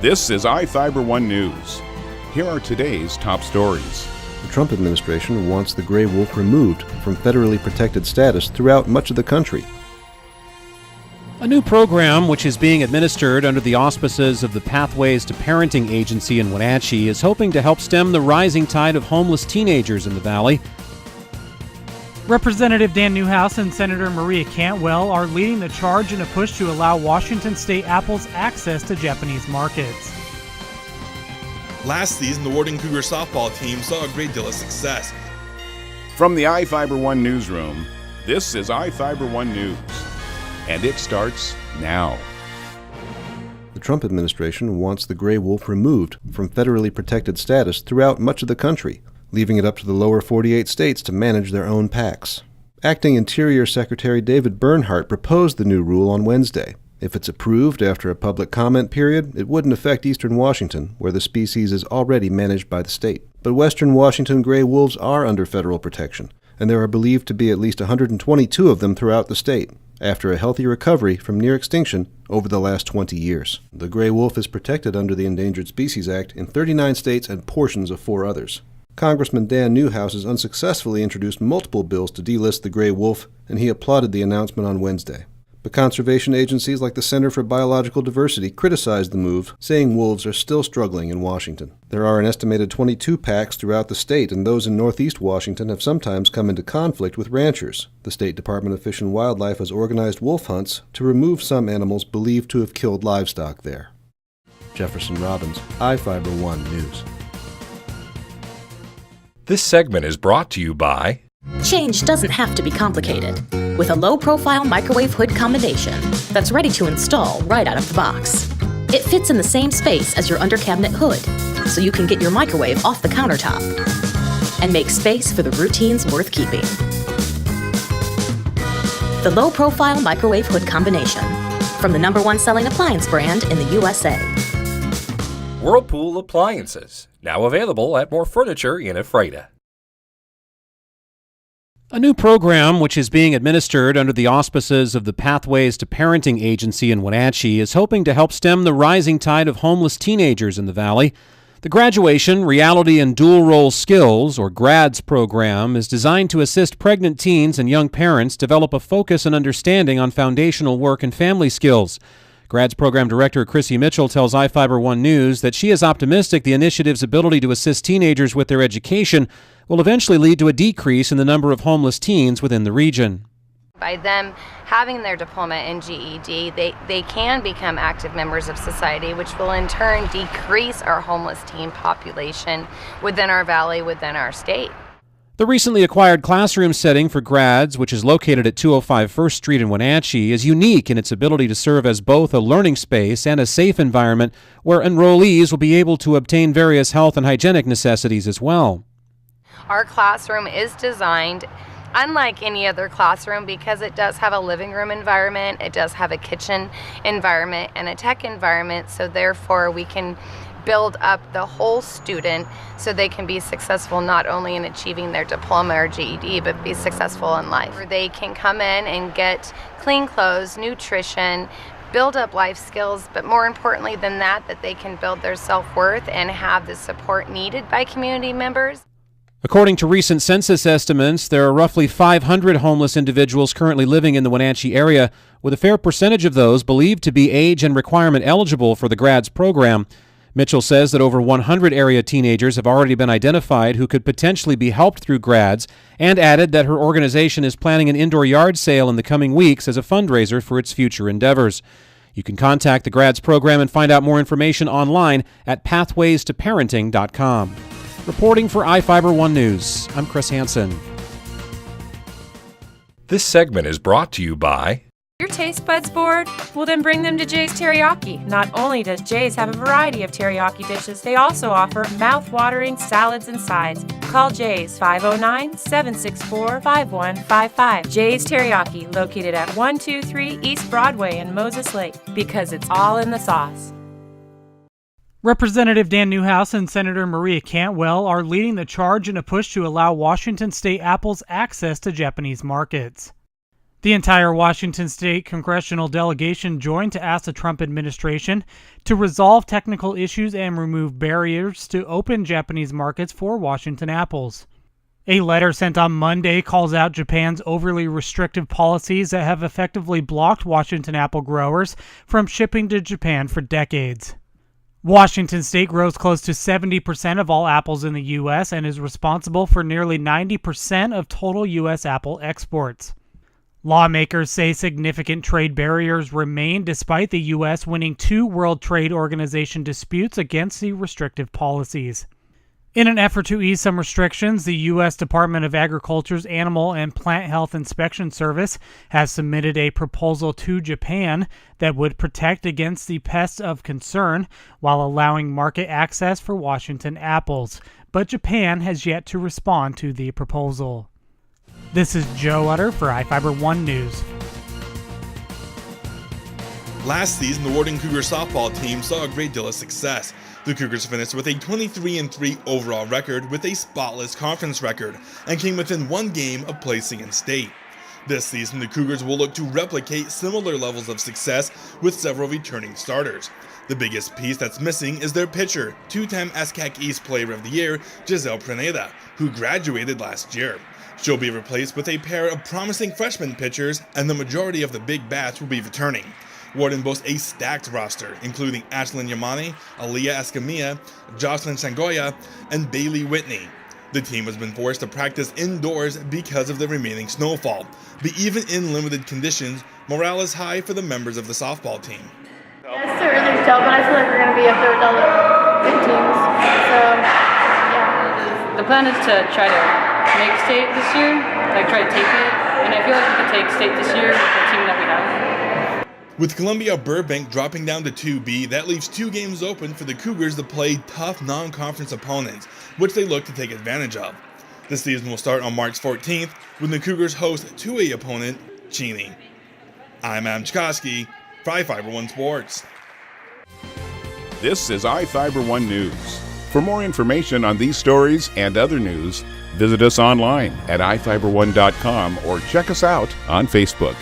This is iFIBER 1 News. Here are today's top stories. The Trump administration wants the gray wolf removed from federally protected status throughout much of the country. A new program, which is being administered under the auspices of the Pathways to Parenting agency in Wenatchee, is hoping to help stem the rising tide of homeless teenagers in the valley. Representative Dan Newhouse and Senator Maria Cantwell are leading the charge in a push to allow Washington State apples access to Japanese markets. Last season, the Warden Cougar softball team saw a great deal of success. From the iFIBER 1 newsroom, this is iFIBER 1 News. And it starts now. The Trump administration wants the gray wolf removed from federally protected status throughout much of the country, leaving it up to the lower 48 states to manage their own packs. Acting Interior Secretary David Bernhardt proposed the new rule on Wednesday. If it's approved after a public comment period, it wouldn't affect eastern Washington, where the species is already managed by the state. But western Washington gray wolves are under federal protection, and there are believed to be at least 122 of them throughout the state, after a healthy recovery from near extinction over the last 20 years. The gray wolf is protected under the Endangered Species Act in 39 states and portions of 4 others. Congressman Dan Newhouse has unsuccessfully introduced multiple bills to delist the gray wolf, and he applauded the announcement on Wednesday. But conservation agencies like the Center for Biological Diversity criticized the move, saying wolves are still struggling in Washington. There are an estimated 22 packs throughout the state, and those in northeast Washington have sometimes come into conflict with ranchers. The State Department of Fish and Wildlife has organized wolf hunts to remove some animals believed to have killed livestock there. Jefferson Robbins, iFIBER 1 News. This segment is brought to you by Change doesn't have to be complicated. With a low-profile microwave hood combination that's ready to install right out of the box. It fits in the same space as your under-cabinet hood, so you can get your microwave off the countertop and make space for the routines worth keeping. The low-profile microwave hood combination, from the #1 selling appliance brand in the USA. Whirlpool Appliances, now available at more furniture in Ephrata. A new program, which is being administered under the auspices of the Pathways to Parenting agency in Wenatchee, is hoping to help stem the rising tide of homeless teenagers in the valley. The Graduation, Reality and Dual Role Skills, or GRADS program, is designed to assist pregnant teens and young parents develop a focus and understanding on foundational work and family skills. GRADS program director Chrissy Mitchell tells iFIBER 1 News that she is optimistic the initiative's ability to assist teenagers with their education will eventually lead to a decrease in the number of homeless teens within the region. By them having their diploma and GED, they can become active members of society, which will in turn decrease our homeless teen population within our valley, within our state. The recently acquired classroom setting for GRADS, which is located at 205 First Street in Wenatchee, is unique in its ability to serve as both a learning space and a safe environment where enrollees will be able to obtain various health and hygienic necessities as well. Our classroom is designed unlike any other classroom because it does have a living room environment, it does have a kitchen environment and a tech environment, so therefore we can build up the whole student so they can be successful not only in achieving their diploma or GED, but be successful in life. Where they can come in and get clean clothes, nutrition, build up life skills, but more importantly than that, that they can build their self-worth and have the support needed by community members. According to recent census estimates, there are roughly 500 homeless individuals currently living in the Wenatchee area, with a fair percentage of those believed to be age and requirement eligible for the GRADS program. Mitchell says that over 100 area teenagers have already been identified who could potentially be helped through GRADS, and added that her organization is planning an indoor yard sale in the coming weeks as a fundraiser for its future endeavors. You can contact the GRADS program and find out more information online at pathwaystoparenting.com. Reporting for iFIBER 1 News, I'm Chris Hansen. This segment is brought to you by Your taste buds bored? Well, then bring them to Jay's Teriyaki. Not only does Jay's have a variety of teriyaki dishes, they also offer mouth-watering salads and sides. Call Jay's 509-764-5155. Jay's Teriyaki, located at 123 East Broadway in Moses Lake, because it's all in the sauce. Representative Dan Newhouse and Senator Maria Cantwell are leading the charge in a push to allow Washington State apples access to Japanese markets. The entire Washington state congressional delegation joined to ask the Trump administration to resolve technical issues and remove barriers to open Japanese markets for Washington apples. A letter sent on Monday calls out Japan's overly restrictive policies that have effectively blocked Washington apple growers from shipping to Japan for decades. Washington state grows close to 70% of all apples in the U.S. and is responsible for nearly 90% of total U.S. apple exports. Lawmakers say significant trade barriers remain despite the U.S. winning 2 World Trade Organization disputes against the restrictive policies. In an effort to ease some restrictions, the U.S. Department of Agriculture's Animal and Plant Health Inspection Service has submitted a proposal to Japan that would protect against the pests of concern while allowing market access for Washington apples, but Japan has yet to respond to the proposal. This is Joe Utter for iFIBER 1 News. Last season, the Warden Cougar softball team saw a great deal of success. The Cougars finished with a 23-3 overall record with a spotless conference record and came within 1 game of placing in state. This season, the Cougars will look to replicate similar levels of success with several returning starters. The biggest piece that's missing is their pitcher, 2-time SCAC East Player of the Year, Giselle Praneda, who graduated last year. She'll be replaced with a pair of promising freshman pitchers, and the majority of the big bats will be returning. Warden boasts a stacked roster, including Ashlyn Yamani, Aliyah Escamilla, Jocelyn Sangoya, and Bailey Whitney. The team has been forced to practice indoors because of the remaining snowfall, but even in limited conditions, morale is high for the members of the softball team. It's too early to tell, but I feel like we're going to be up there with all the big teams. So, yeah. The plan is to try to make state this year, like try to take it, and I feel like we can take state this year with the team that we have. With Columbia Burbank dropping down to 2B, that leaves 2 games open for the Cougars to play tough non-conference opponents, which they look to take advantage of. The season will start on March 14th when the Cougars host 2A opponent Cheney. I'm Adam Chikoski for iFIBER 1 Sports. This is iFIBER 1 News. For more information on these stories and other news, visit us online at iFiber1.com or check us out on Facebook.